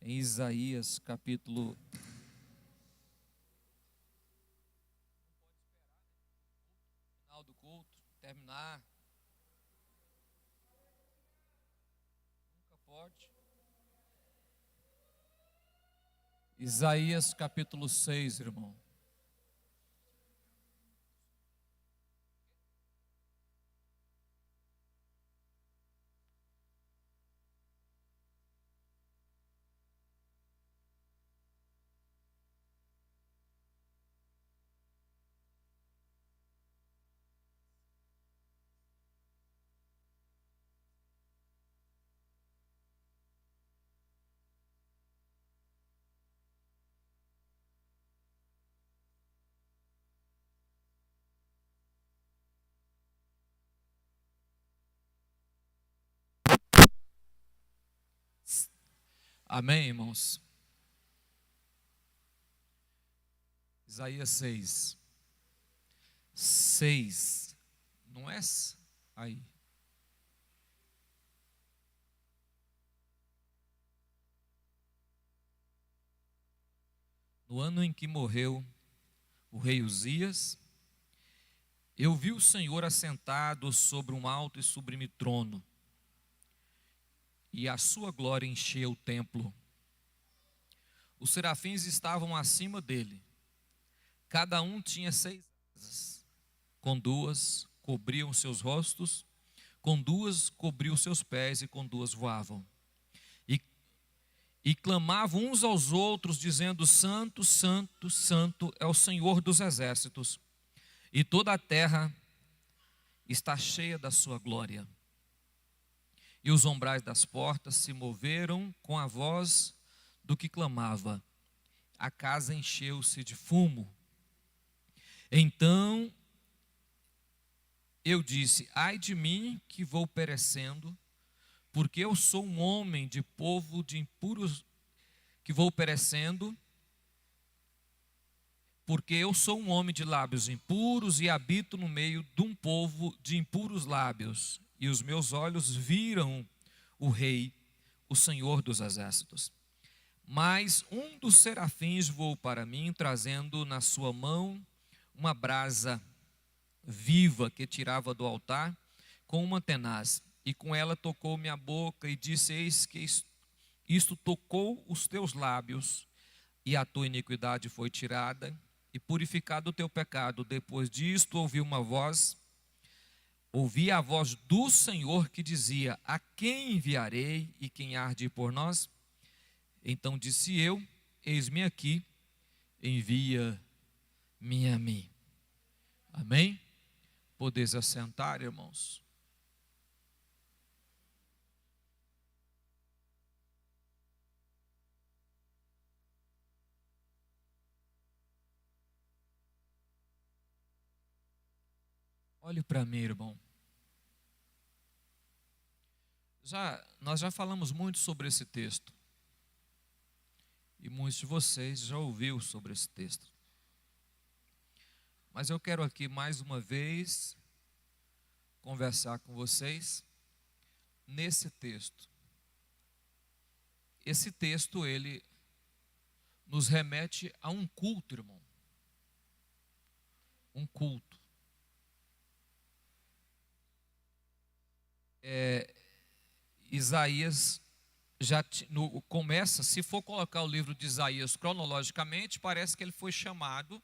em Isaías capítulo. Final do culto, terminar. Nunca pode. Isaías capítulo 6, irmão. Amém, irmãos? Isaías 6. 6. Não é aí. No ano em que morreu o rei Uzias, eu vi o Senhor assentado sobre um alto e sublime trono, e a sua glória encheu o templo. Os serafins estavam acima dele. Cada um tinha 6 asas. Com 2 cobriam seus rostos, com 2 cobriam seus pés e com 2 voavam. E clamavam uns aos outros, dizendo: Santo, Santo, Santo é o Senhor dos exércitos, e toda a terra está cheia da sua glória. E os umbrais das portas se moveram com a voz do que clamava. A casa encheu-se de fumo. Então eu disse: ai de mim que vou perecendo, porque eu sou um homem de povo de impuros, que vou perecendo, porque eu sou um homem de lábios impuros e habito no meio de um povo de impuros lábios, e os meus olhos viram o Rei, o Senhor dos exércitos. Mas um dos serafins voou para mim, trazendo na sua mão uma brasa viva que tirava do altar com uma tenaz, e com ela tocou minha boca e disse: eis que isto tocou os teus lábios, e a tua iniquidade foi tirada, e purificado o teu pecado. Depois disto ouvi a voz do Senhor que dizia: a quem enviarei e quem há de ir por nós? Então disse eu: eis-me aqui, envia-me a mim. Amém? Podeis assentar, irmãos. Olhe para mim, irmão. Nós já falamos muito sobre esse texto. E muitos de vocês já ouviram sobre esse texto. Mas eu quero aqui mais uma vez conversar com vocês nesse texto. Esse texto, ele nos remete a um culto, irmão. Um culto. Isaías começa, se for colocar o livro de Isaías cronologicamente, parece que ele foi chamado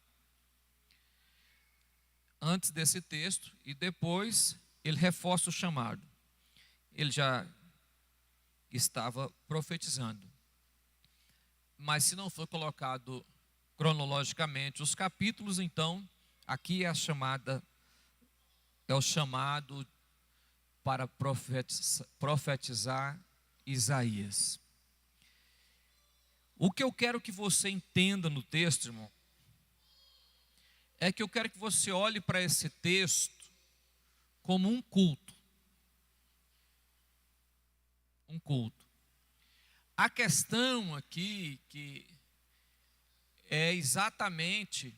antes desse texto e depois ele reforça o chamado. Ele já estava profetizando. Mas se não for colocado cronologicamente os capítulos, então aqui é o chamado para profetizar Isaías. O que eu quero que você entenda no texto, irmão, é que eu quero que você olhe para esse texto como um culto. Um culto. A questão aqui que é exatamente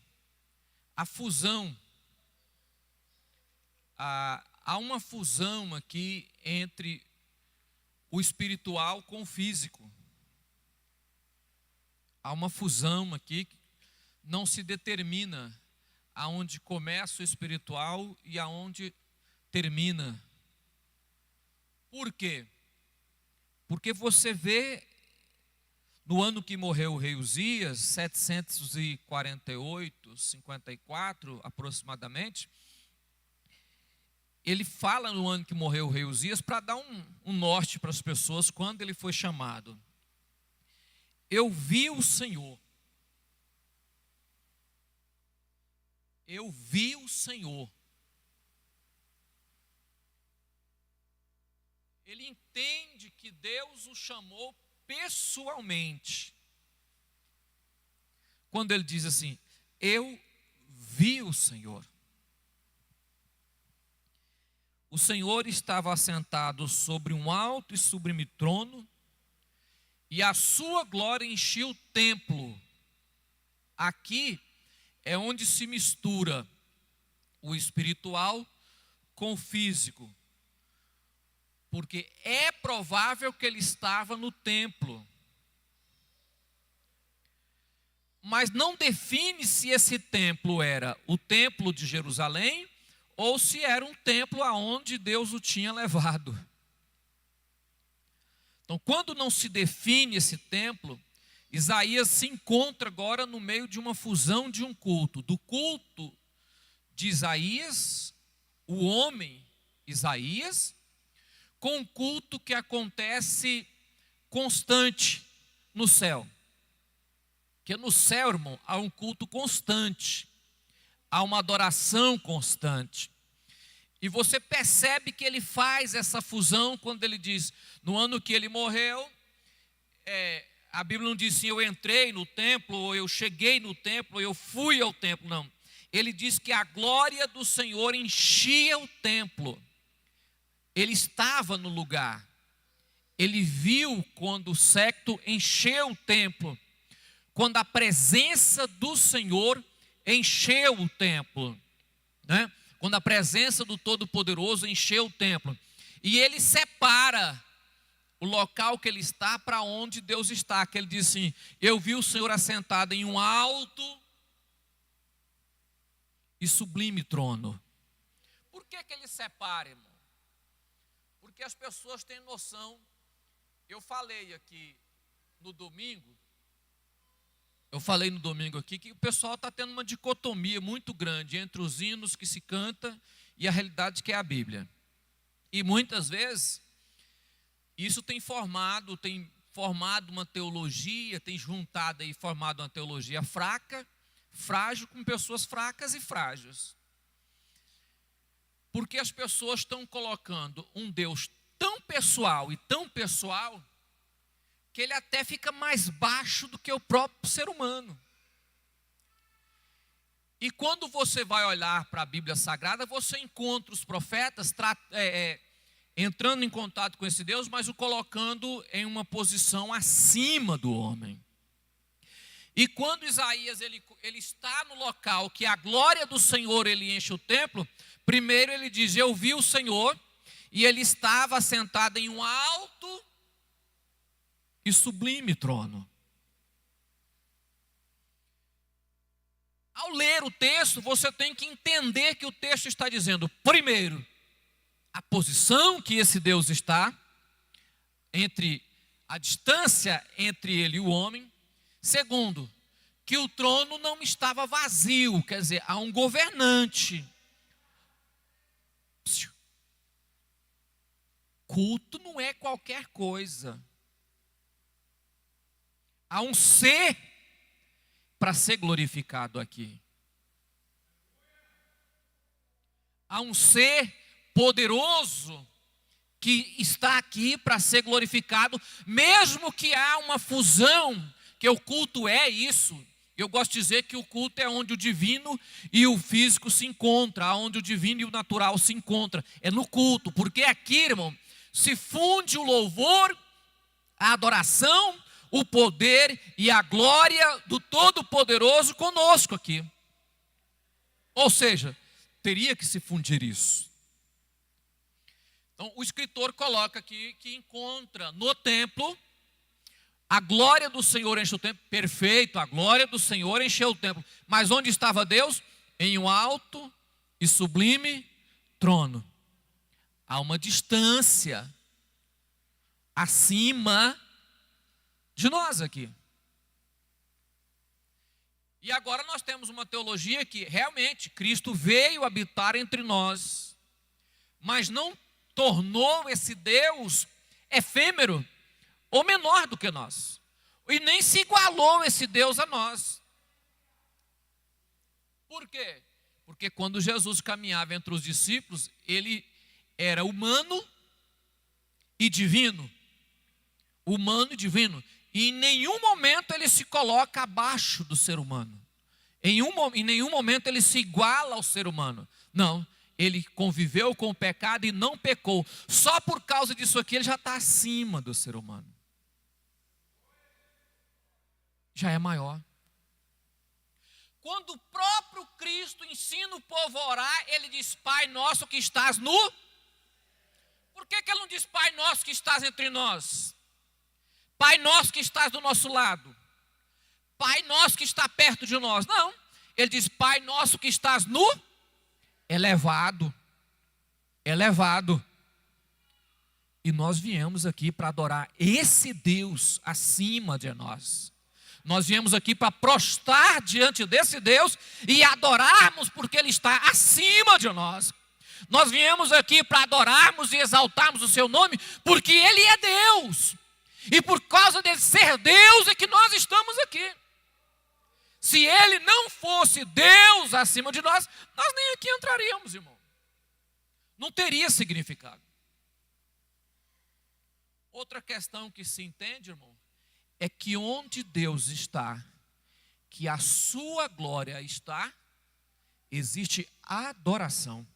a fusão. Há uma fusão aqui entre o espiritual com o físico. há uma fusão aqui, não se determina aonde começa o espiritual e aonde termina. Por quê? Porque você vê, no ano que morreu o rei Uzias, 748, 54 aproximadamente, ele fala no ano que morreu o rei Uzias para dar um norte para as pessoas quando ele foi chamado. Eu vi o Senhor. Eu vi o Senhor. Ele entende que Deus o chamou pessoalmente. Quando ele diz assim, eu vi o Senhor. O Senhor estava assentado sobre um alto e sublime trono, e a sua glória enchia o templo. Aqui é onde se mistura o espiritual com o físico. Porque é provável que ele estava no templo. Mas não define se esse templo era o templo de Jerusalém ou se era um templo aonde Deus o tinha levado. Então, quando não se define esse templo, Isaías se encontra agora no meio de uma fusão de um culto. Do culto de Isaías, o homem Isaías, com um culto que acontece constante no céu. Porque no céu, irmão, há um culto constante, há uma adoração constante. E você percebe que ele faz essa fusão quando ele diz, no ano que ele morreu, a Bíblia não diz assim, eu entrei no templo, ou eu cheguei no templo, ou eu fui ao templo, não. Ele diz que a glória do Senhor enchia o templo. Ele estava no lugar. Ele viu quando o séquito encheu o templo. Quando a presença do Senhor encheu o templo, né? Quando a presença do Todo-Poderoso encheu o templo. E ele separa o local que ele está para onde Deus está. Que ele diz assim, eu vi o Senhor assentado em um alto e sublime trono. Por que ele separa, irmão? Porque as pessoas têm noção. Eu falei aqui no domingo, que o pessoal está tendo uma dicotomia muito grande entre os hinos que se canta e a realidade que é a Bíblia. E muitas vezes, isso tem formado uma teologia, tem juntado aí, formado uma teologia fraca, frágil, com pessoas fracas e frágeis. Porque as pessoas estão colocando um Deus tão pessoal, que ele até fica mais baixo do que o próprio ser humano. E quando você vai olhar para a Bíblia Sagrada, você encontra os profetas entrando em contato com esse Deus, mas o colocando em uma posição acima do homem. E quando Isaías ele está no local que a glória do Senhor ele enche o templo, primeiro ele diz, eu vi o Senhor, e ele estava sentado em um alto e sublime trono. Ao ler o texto, você tem que entender que o texto está dizendo, primeiro, a posição que esse Deus está, a distância entre ele e o homem. Segundo, que o trono não estava vazio, quer dizer, há um governante. Culto não é qualquer coisa. Há um ser para ser glorificado aqui. Há um ser poderoso que está aqui para ser glorificado, mesmo que há uma fusão, que o culto é isso. Eu gosto de dizer que o culto é onde o divino e o físico se encontram, onde o divino e o natural se encontram. É no culto, porque aqui, irmão, se funde o louvor, a adoração, o poder e a glória do Todo-Poderoso conosco aqui. Ou seja, teria que se fundir isso. Então, o escritor coloca aqui que encontra no templo A glória do Senhor encheu o templo. Perfeito, a glória do Senhor encheu o templo. Mas onde estava Deus? Em um alto e sublime trono. Há uma distância acima de nós aqui. E agora nós temos uma teologia que realmente Cristo veio habitar entre nós, mas não tornou esse Deus efêmero ou menor do que nós. E nem se igualou esse Deus a nós. Por quê? Porque quando Jesus caminhava entre os discípulos, ele era humano e divino. Humano e divino. E em nenhum momento ele se coloca abaixo do ser humano. Em nenhum momento ele se iguala ao ser humano. Não, ele conviveu com o pecado e não pecou. Só por causa disso aqui ele já está acima do ser humano. Já é maior. Quando o próprio Cristo ensina o povo a orar, ele diz: Pai nosso que estás no... Por que ele não diz Pai nosso que estás entre nós? Pai nosso que estás do nosso lado. Pai nosso que está perto de nós. Não, ele diz Pai nosso que estás no elevado. Elevado. E nós viemos aqui para adorar esse Deus acima de nós. Nós viemos aqui para prostrar diante desse Deus e adorarmos porque Ele está acima de nós. Nós viemos aqui para adorarmos e exaltarmos o Seu nome porque Ele é Deus. E por causa dele ser Deus é que nós estamos aqui. Se Ele não fosse Deus acima de nós, nós nem aqui entraríamos, irmão. Não teria significado. Outra questão que se entende, irmão, é que onde Deus está, que a sua glória está, existe adoração.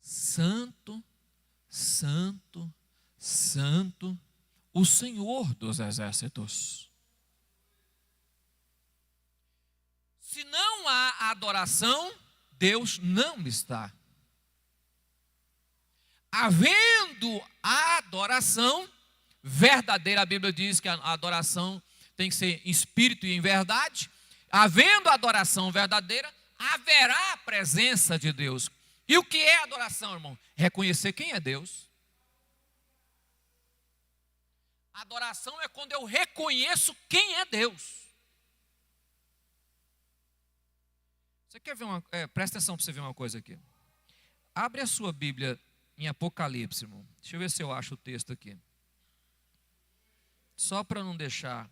Santo, santo, santo, o Senhor dos exércitos. Se não há adoração, Deus não está. Havendo a adoração verdadeira, a Bíblia diz que a adoração tem que ser em espírito e em verdade. Havendo a adoração verdadeira, haverá a presença de Deus. E o que é adoração, irmão? Reconhecer quem é Deus. Adoração é quando eu reconheço quem é Deus. Você quer ver presta atenção para você ver uma coisa aqui. Abre a sua Bíblia em Apocalipse, irmão. Deixa eu ver se eu acho o texto aqui. Só para não deixar.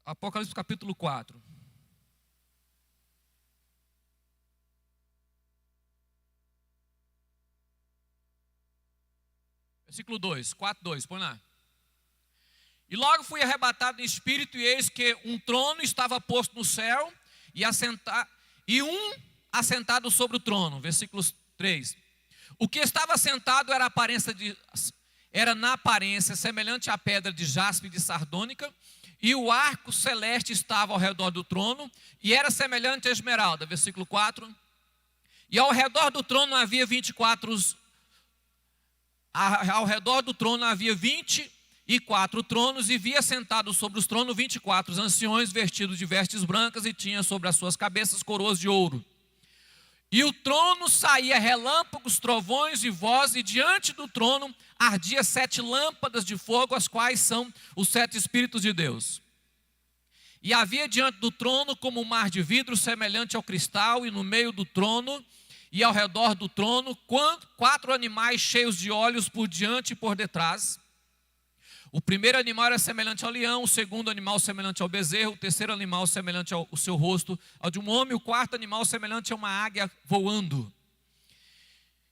Apocalipse capítulo 4. Versículo 2, 4, 2, põe lá. E logo fui arrebatado em espírito, e eis que um trono estava posto no céu, e um assentado sobre o trono. Versículo 3. O que estava sentado era na aparência semelhante à pedra de jaspe e de sardônica, e o arco celeste estava ao redor do trono, e era semelhante à esmeralda. Versículo 4. E ao redor do trono havia 24 Ao redor do trono havia 24 tronos, e via sentados sobre os tronos 24 anciões vestidos de vestes brancas, e tinha sobre as suas cabeças coroas de ouro. E o trono saía relâmpagos, trovões e voz, e diante do trono ardia 7 lâmpadas de fogo, as quais são os 7 Espíritos de Deus. E havia diante do trono como um mar de vidro semelhante ao cristal, e no meio do trono e ao redor do trono 4 animais cheios de olhos por diante e por detrás. O primeiro animal era semelhante ao leão, o segundo animal semelhante ao bezerro, o terceiro animal semelhante ao seu rosto, ao de um homem, o quarto animal semelhante a uma águia voando.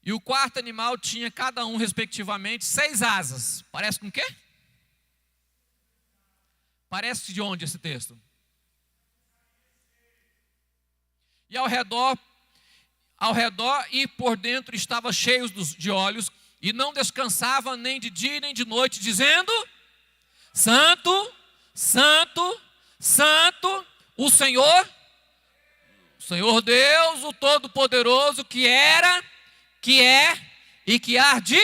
E o quarto animal tinha cada um, respectivamente, 6 asas. Parece com o quê? Parece de onde esse texto? E ao redor e por dentro estava cheios de olhos, e não descansava nem de dia nem de noite, dizendo: Santo, Santo, Santo, o Senhor Deus, o Todo-Poderoso, que era, que é e que há de...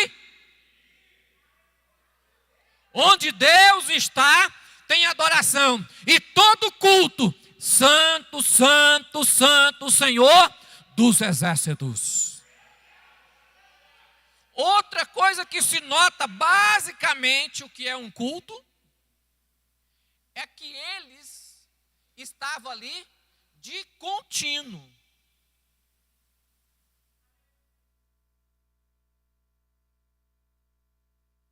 Onde Deus está, tem adoração. E todo culto, santo, santo, santo, Senhor dos exércitos. Outra coisa que se nota basicamente o que é um culto, é que eles estavam ali de contínuo.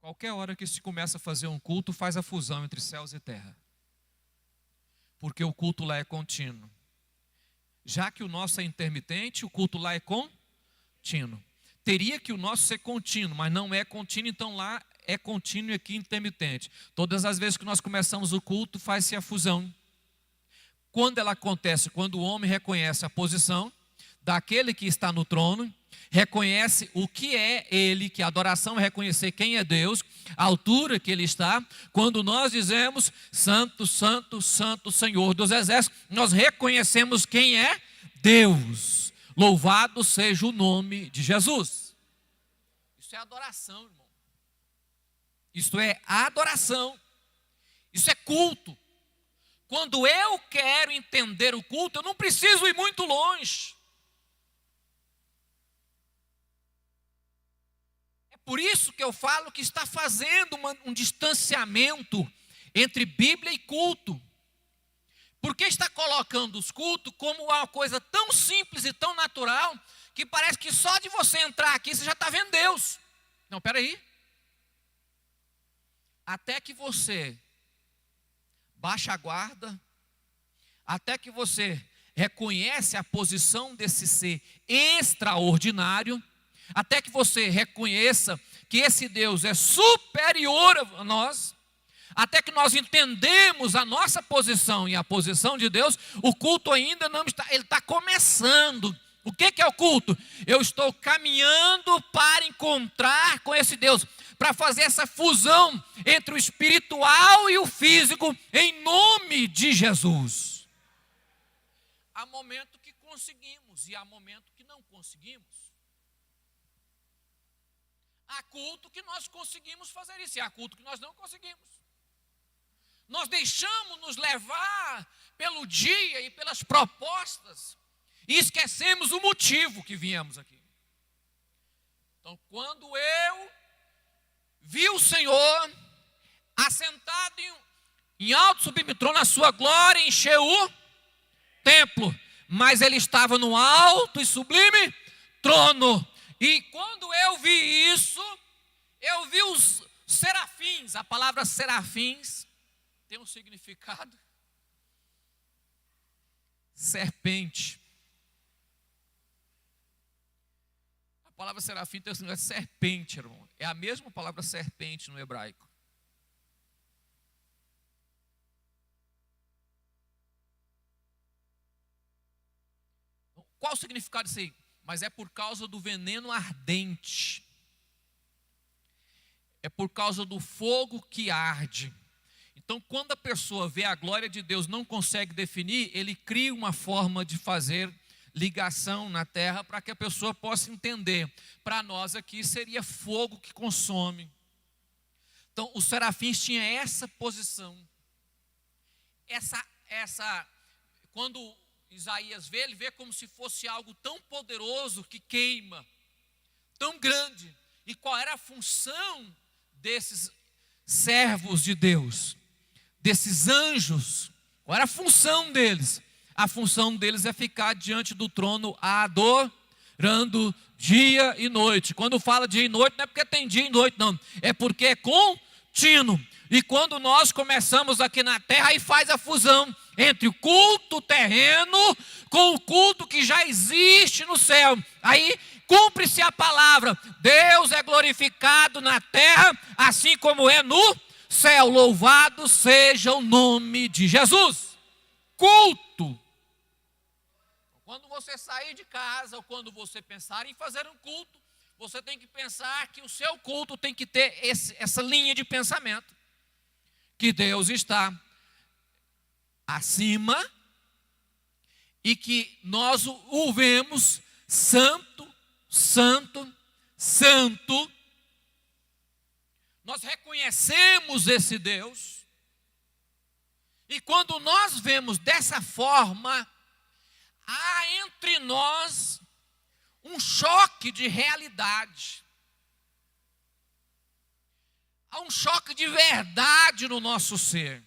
Qualquer hora que se começa a fazer um culto, faz a fusão entre céus e terra. Porque o culto lá é contínuo. Já que o nosso é intermitente, o culto lá é contínuo. Teria que o nosso ser contínuo, mas não é contínuo, então lá é contínuo e aqui intermitente. Todas as vezes que nós começamos o culto, faz-se a fusão. Quando ela acontece? Quando o homem reconhece a posição daquele que está no trono, reconhece o que é ele, que a adoração é reconhecer quem é Deus, a altura que ele está. Quando nós dizemos santo, santo, santo, Senhor dos exércitos, nós reconhecemos quem é Deus. Louvado seja o nome de Jesus. Isso é adoração, irmão. Isso é adoração. Isso é culto. Quando eu quero entender o culto, eu não preciso ir muito longe. Por isso que eu falo que está fazendo um distanciamento entre Bíblia e culto. Porque está colocando os cultos como uma coisa tão simples e tão natural, que parece que só de você entrar aqui você já está vendo Deus. Não, peraí. Até que você baixa a guarda, até que você reconhece a posição desse ser extraordinário, até que você reconheça que esse Deus é superior a nós, até que nós entendemos a nossa posição e a posição de Deus, o culto ainda não está, ele está começando. O que é o culto? Eu estou caminhando para encontrar com esse Deus, para fazer essa fusão entre o espiritual e o físico, em nome de Jesus. Há momento que conseguimos e há momento que não conseguimos. Há culto que nós conseguimos fazer isso, e há culto que nós não conseguimos. Nós deixamos nos levar pelo dia e pelas propostas, e esquecemos o motivo que viemos aqui. Então, quando eu vi o Senhor assentado em alto sublime trono, na sua glória encheu o templo, mas ele estava no alto e sublime trono. E quando eu vi isso, eu vi os serafins. A palavra serafins tem um significado serpente. A palavra serafim tem um significado serpente, irmão. É a mesma palavra serpente no hebraico. Qual o significado disso aí? Mas é por causa do veneno ardente. É por causa do fogo que arde. Então, quando a pessoa vê a glória de Deus, não consegue definir, ele cria uma forma de fazer ligação na terra para que a pessoa possa entender. Para nós aqui seria fogo que consome. Então, os serafins tinham essa posição. Quando Isaías vê, ele vê como se fosse algo tão poderoso que queima, tão grande. E qual era a função desses servos de Deus, desses anjos? Qual era a função deles? A função deles é ficar diante do trono adorando dia e noite. Quando fala dia e noite, não é porque tem dia e noite, não. É porque é contínuo. E quando nós começamos aqui na terra, aí faz a fusão entre o culto terreno com o culto que já existe no céu. Aí cumpre-se a palavra: Deus é glorificado na terra, assim como é no céu. Louvado seja o nome de Jesus. Culto. Quando você sair de casa, ou quando você pensar em fazer um culto, você tem que pensar que o seu culto tem que ter essa linha de pensamento. Que Deus está acima e que nós o vemos santo, santo, santo. nós reconhecemos esse Deus, e quando nós vemos dessa forma, há entre nós um choque de realidade. Há um choque de verdade no nosso ser.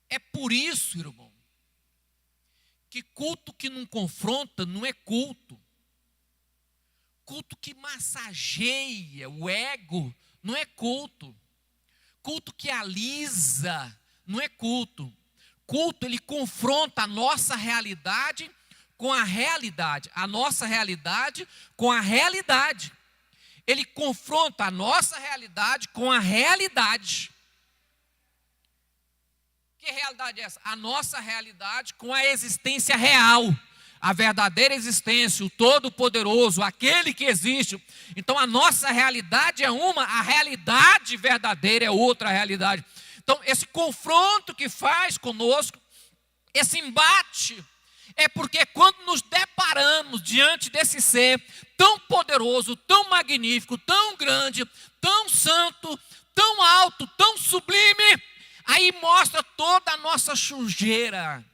É por isso, irmão, que culto que não confronta não é culto. Culto que massageia o ego não é culto. Culto que alisa não é culto. Culto, ele confronta a nossa realidade com a realidade. A nossa realidade com a realidade. Ele confronta a nossa realidade com a realidade. Que realidade é essa? A nossa realidade com a existência real. A verdadeira existência, o Todo-Poderoso, aquele que existe. Então a nossa realidade é uma, a realidade verdadeira é outra realidade. Então esse confronto que faz conosco, esse embate, é porque quando nos deparamos diante desse ser tão poderoso, tão magnífico, tão grande, tão santo, tão alto, tão sublime, aí mostra toda a nossa sujeira,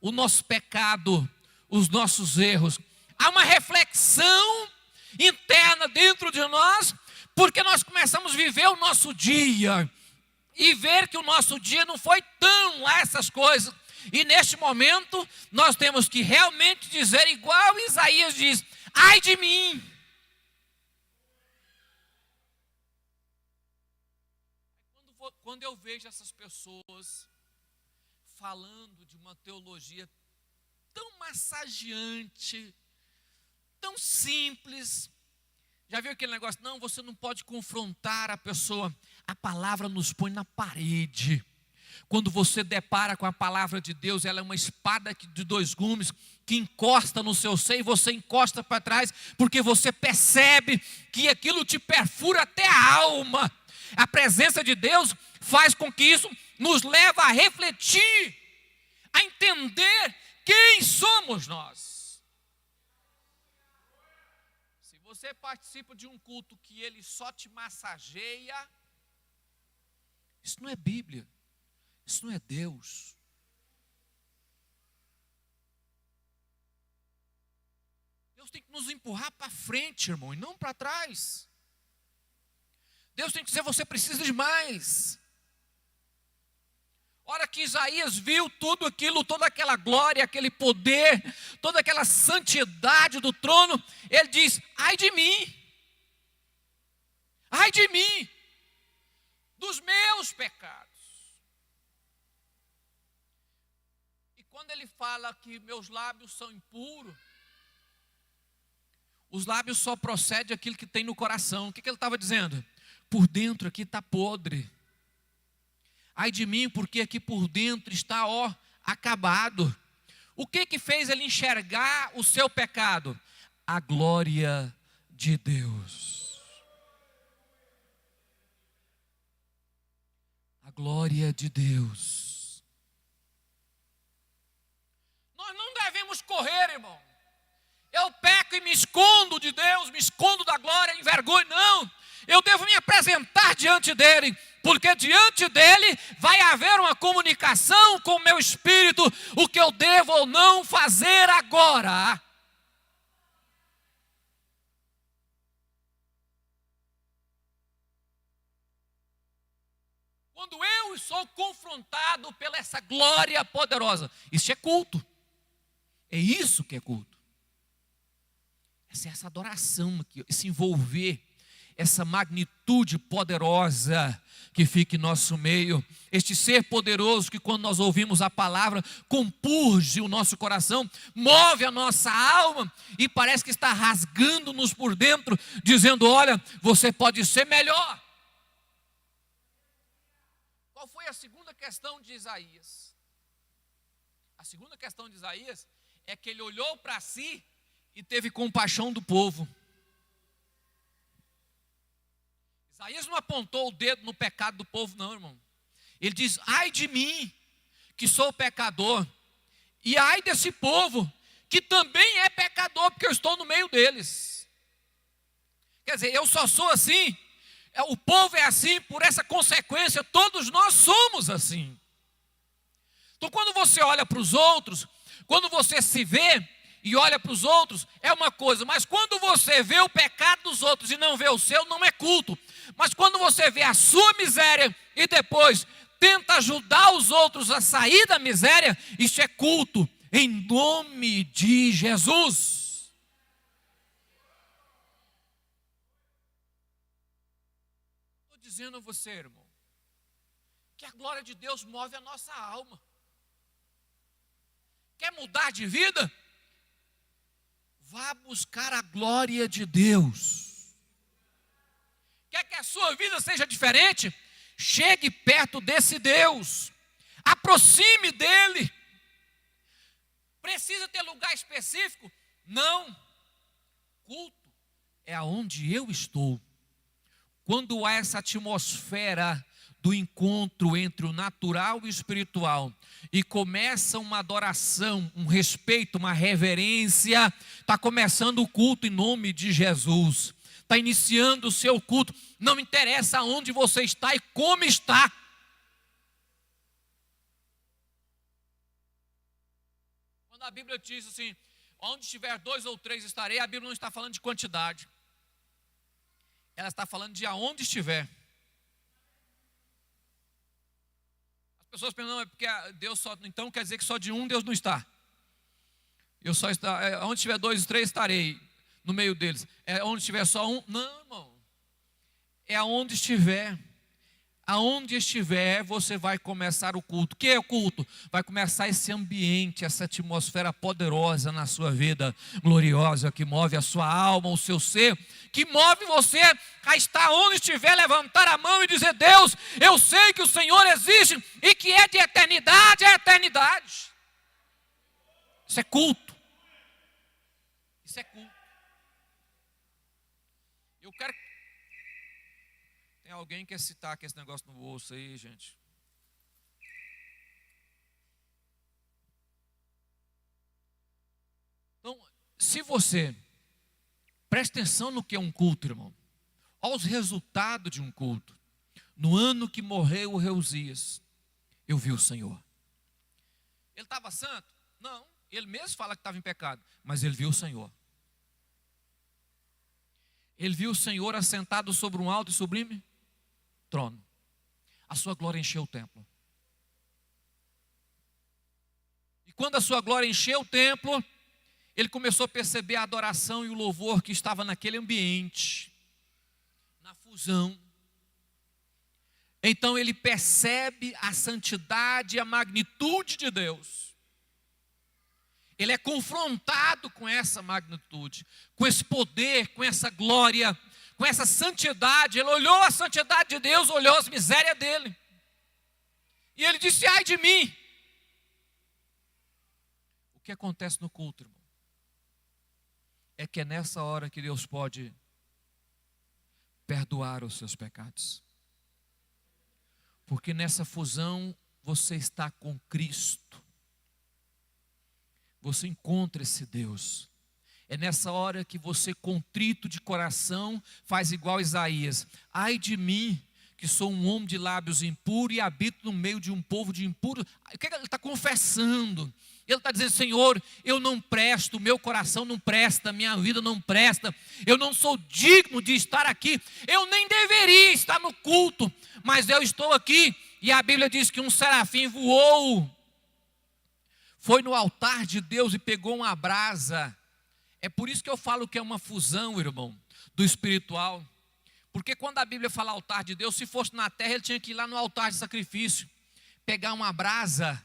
o nosso pecado, os nossos erros. Há uma reflexão interna dentro de nós, porque nós começamos a viver o nosso dia e ver que o nosso dia não foi tão lá essas coisas. E neste momento nós temos que realmente dizer igual Isaías diz: ai de mim. Quando eu vejo essas pessoas falando de uma teologia tão massageante, tão simples, já viu aquele negócio? Não, você não pode confrontar a pessoa. A palavra nos põe na parede. Quando você depara com a palavra de Deus, ela é uma espada de dois gumes que encosta no seu seio, você encosta para trás, porque você percebe que aquilo te perfura até a alma. A presença de Deus faz com que isso nos leve a refletir, a entender quem somos nós. Se você participa de um culto que ele só te massageia, isso não é Bíblia. Isso não é Deus. Deus tem que nos empurrar para frente, irmão, e não para trás. Deus tem que dizer: você precisa de mais. A hora que Isaías viu tudo aquilo, toda aquela glória, aquele poder, toda aquela santidade do trono, ele diz: ai de mim. Ai de mim, dos meus pecados. Quando ele fala que meus lábios são impuros, os lábios só procedem aquilo que tem no coração. O que ele estava dizendo? Por dentro aqui está podre. Ai de mim, porque aqui por dentro está, acabado. O que fez ele enxergar o seu pecado? A glória de Deus. A glória de Deus. Devemos correr, irmão. Eu peco e me escondo de Deus, me escondo da glória, envergonho. Não, eu devo me apresentar diante dele, porque diante dele vai haver uma comunicação com o meu espírito, o que eu devo ou não fazer agora. Quando eu sou confrontado pela essa glória poderosa, isso é culto. É isso que é culto. Essa adoração aqui, esse envolver, essa magnitude poderosa que fica em nosso meio, este ser poderoso que quando nós ouvimos a palavra, compurge o nosso coração, move a nossa alma e parece que está rasgando-nos por dentro, dizendo: olha, você pode ser melhor. Qual foi a segunda questão de Isaías? A segunda questão de Isaías é que ele olhou para si e teve compaixão do povo. Isaías não apontou o dedo no pecado do povo, não, irmão. Ele diz: ai de mim, que sou pecador, e ai desse povo, que também é pecador, porque eu estou no meio deles. Quer dizer, eu só sou assim, O povo é assim, por essa consequência, todos nós somos assim. Então, quando você olha para os outros, quando você se vê e olha para os outros, é uma coisa. Mas quando você vê o pecado dos outros e não vê o seu, não é culto. Mas quando você vê a sua miséria e depois tenta ajudar os outros a sair da miséria, isso é culto, em nome de Jesus. Dizendo a você, irmão, que a glória de Deus move a nossa alma. Quer mudar de vida? Vá buscar a glória de Deus. Quer que a sua vida seja diferente? Chegue perto desse Deus, aproxime dele. Precisa ter lugar específico? Não. Culto é aonde eu estou. Quando há essa atmosfera do encontro entre o natural e o espiritual, e começa uma adoração, um respeito, uma reverência, está começando o culto em nome de Jesus, está iniciando o seu culto, não interessa onde você está e como está. Quando a Bíblia diz assim, onde estiver 2 ou 3 estarei, a Bíblia não está falando de quantidade. Ela está falando de aonde estiver. As pessoas pensam, não, é porque Deus só, então quer dizer que só de um Deus não está. Eu só está, onde estiver 2 ou 3 estarei no meio deles. É onde estiver só um? Não, irmão. É aonde estiver. Aonde estiver, você vai começar o culto. O que é o culto? Vai começar esse ambiente, essa atmosfera poderosa na sua vida, gloriosa, que move a sua alma, o seu ser, que move você a estar onde estiver, levantar a mão e dizer, Deus, eu sei que o Senhor existe e que é de eternidade a eternidade. Isso é culto. Isso é culto. Eu quero... Tem alguém que quer citar aqui esse negócio no bolso aí, gente? Então, se você presta atenção no que é um culto, irmão, olha os resultados de um culto. No ano que morreu o rei Uzias, eu vi o Senhor. Ele estava santo? Não, ele mesmo fala que estava em pecado, mas ele viu o Senhor. Ele viu o Senhor assentado sobre um alto e sublime trono. A sua glória encheu o templo. E quando a sua glória encheu o templo, ele começou a perceber a adoração e o louvor que estava naquele ambiente, na fusão. Então ele percebe a santidade e a magnitude de Deus. Ele é confrontado com essa magnitude, com esse poder, com essa glória, com essa santidade. Ele olhou a santidade de Deus, olhou as misérias dele. E ele disse, ai de mim. O que acontece no culto, irmão? É que é nessa hora que Deus pode perdoar os seus pecados. Porque nessa fusão você está com Cristo. Você encontra esse Deus. É nessa hora que você, contrito de coração, faz igual Isaías. Ai de mim, que sou um homem de lábios impuros e habito no meio de um povo de impuros. O que ele está confessando? Ele está dizendo, Senhor, eu não presto, meu coração não presta, minha vida não presta. Eu não sou digno de estar aqui. Eu nem deveria estar no culto, mas eu estou aqui. E a Bíblia diz que um serafim voou, foi no altar de Deus e pegou uma brasa. É por isso que eu falo que é uma fusão, irmão, do espiritual. Porque quando a Bíblia fala altar de Deus, se fosse na terra, ele tinha que ir lá no altar de sacrifício, pegar uma brasa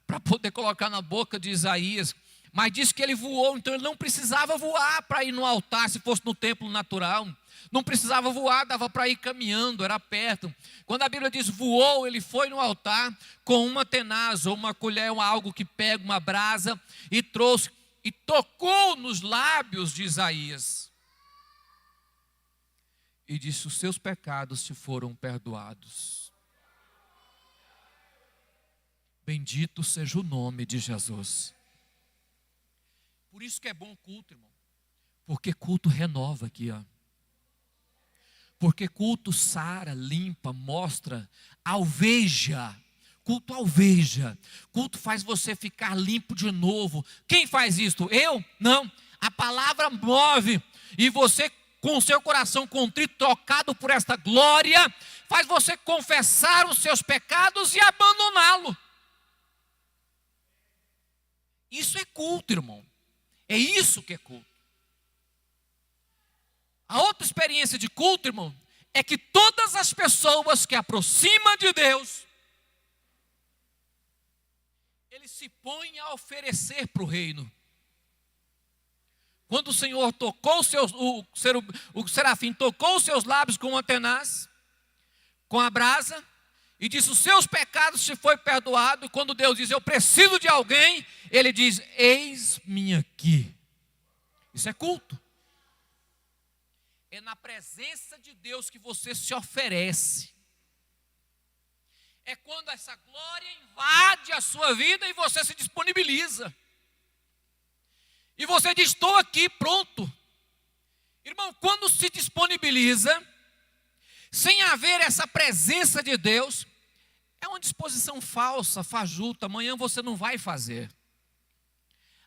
para poder colocar na boca de Isaías. Mas diz que ele voou, então ele não precisava voar para ir no altar, se fosse no templo natural. Não precisava voar, dava para ir caminhando, era perto. Quando a Bíblia diz voou, ele foi no altar com uma tenaz ou uma colher, ou algo que pega uma brasa, e trouxe, e tocou nos lábios de Isaías. E disse, os seus pecados te foram perdoados. Bendito seja o nome de Jesus. Por isso que é bom o culto, irmão. Porque culto renova aqui, ó. Porque culto sara, limpa, mostra, alveja. Culto alveja. Culto faz você ficar limpo de novo. Quem faz isso? Eu? Não. A palavra move. E você, com o seu coração contrito, trocado por esta glória, faz você confessar os seus pecados e abandoná-lo. Isso é culto, irmão. É isso que é culto. A outra experiência de culto, irmão, é que todas as pessoas que aproximam de Deus, ele se põe a oferecer para o reino. Quando o Senhor tocou o serafim tocou os seus lábios com uma tenaz, com a brasa, e disse: os seus pecados te foi perdoado. E quando Deus diz: eu preciso de alguém, ele diz: eis-me aqui. Isso é culto. É na presença de Deus que você se oferece. É quando essa glória invade a sua vida e você se disponibiliza. E você diz: estou aqui, pronto. Irmão, quando se disponibiliza, sem haver essa presença de Deus, é uma disposição falsa, fajuta. Amanhã você não vai fazer.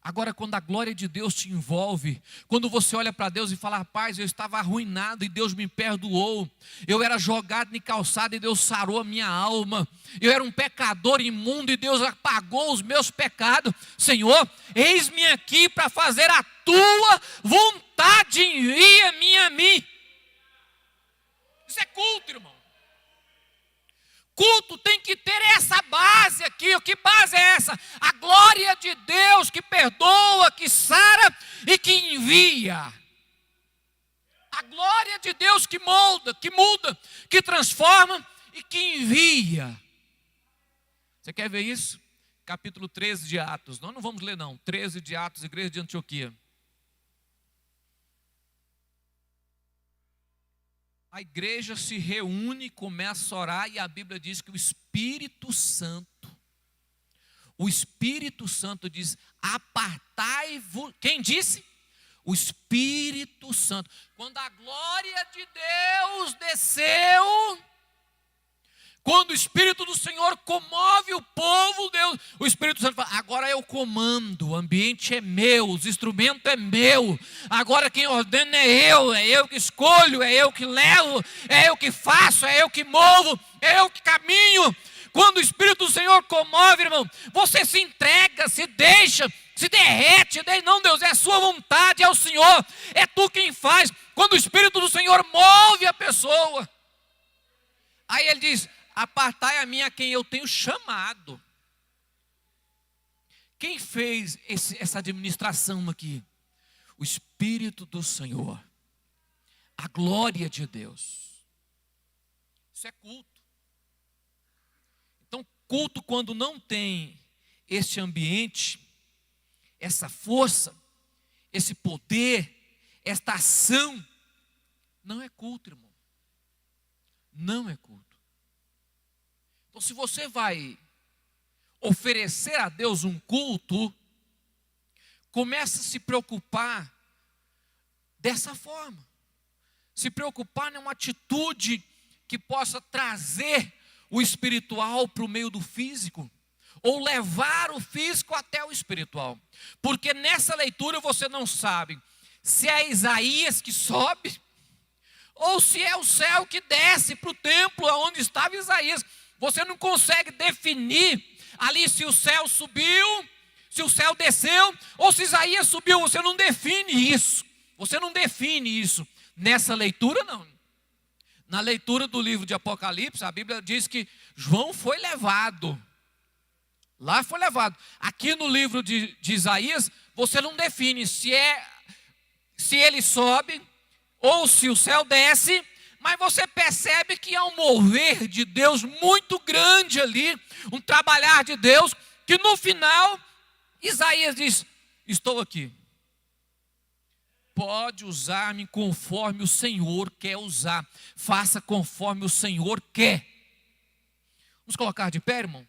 Agora, quando a glória de Deus te envolve, quando você olha para Deus e fala: rapaz, eu estava arruinado e Deus me perdoou. Eu era jogado em calçada e Deus sarou a minha alma. Eu era um pecador imundo e Deus apagou os meus pecados. Senhor, eis-me aqui para fazer a tua vontade, envia-me a mim. Isso é culto, irmão. Culto tem que ter essa base aqui. Que base é essa? A glória de Deus que perdoa, que sara e que envia. A glória de Deus que molda, que muda, que transforma e que envia. Você quer ver isso? Capítulo 13 de Atos. Nós não vamos ler não. 13 de Atos, igreja de Antioquia. A igreja se reúne, começa a orar e a Bíblia diz que o Espírito Santo diz: apartai-vos. Quem disse? O Espírito Santo. Quando a glória de Deus desceu, quando o Espírito do Senhor comove o povo, Deus, o Espírito Santo fala: agora eu comando, o ambiente é meu, os instrumentos é meu, agora quem ordena é eu que escolho, é eu que levo, é eu que faço, é eu que movo, é eu que caminho. Quando o Espírito do Senhor comove, irmão, você se entrega, se deixa, se derrete. Não, Deus, é a sua vontade, é o Senhor, é tu quem faz. Quando o Espírito do Senhor move a pessoa, aí ele diz: apartai a mim a quem eu tenho chamado. Quem fez essa administração aqui? O Espírito do Senhor. A glória de Deus. Isso é culto. Então, culto, quando não tem este ambiente, essa força, esse poder, esta ação, não é culto, irmão. Não é culto. Então, se você vai oferecer a Deus um culto, comece a se preocupar dessa forma. Se preocupar numa atitude que possa trazer o espiritual para o meio do físico, ou levar o físico até o espiritual. Porque nessa leitura você não sabe se é Isaías que sobe, ou se é o céu que desce para o templo onde estava Isaías. Você não consegue definir ali se o céu subiu, se o céu desceu, ou se Isaías subiu. Você não define isso. Você não define isso. Nessa leitura, não. Na leitura do livro de Apocalipse, a Bíblia diz que João foi levado. Lá foi levado. Aqui no livro de Isaías, você não define se ele sobe ou se o céu desce. Mas você percebe que há um mover de Deus muito grande ali, um trabalhar de Deus, que no final, Isaías diz: estou aqui. Pode usar-me conforme o Senhor quer usar. Faça conforme o Senhor quer. Vamos colocar de pé, irmão?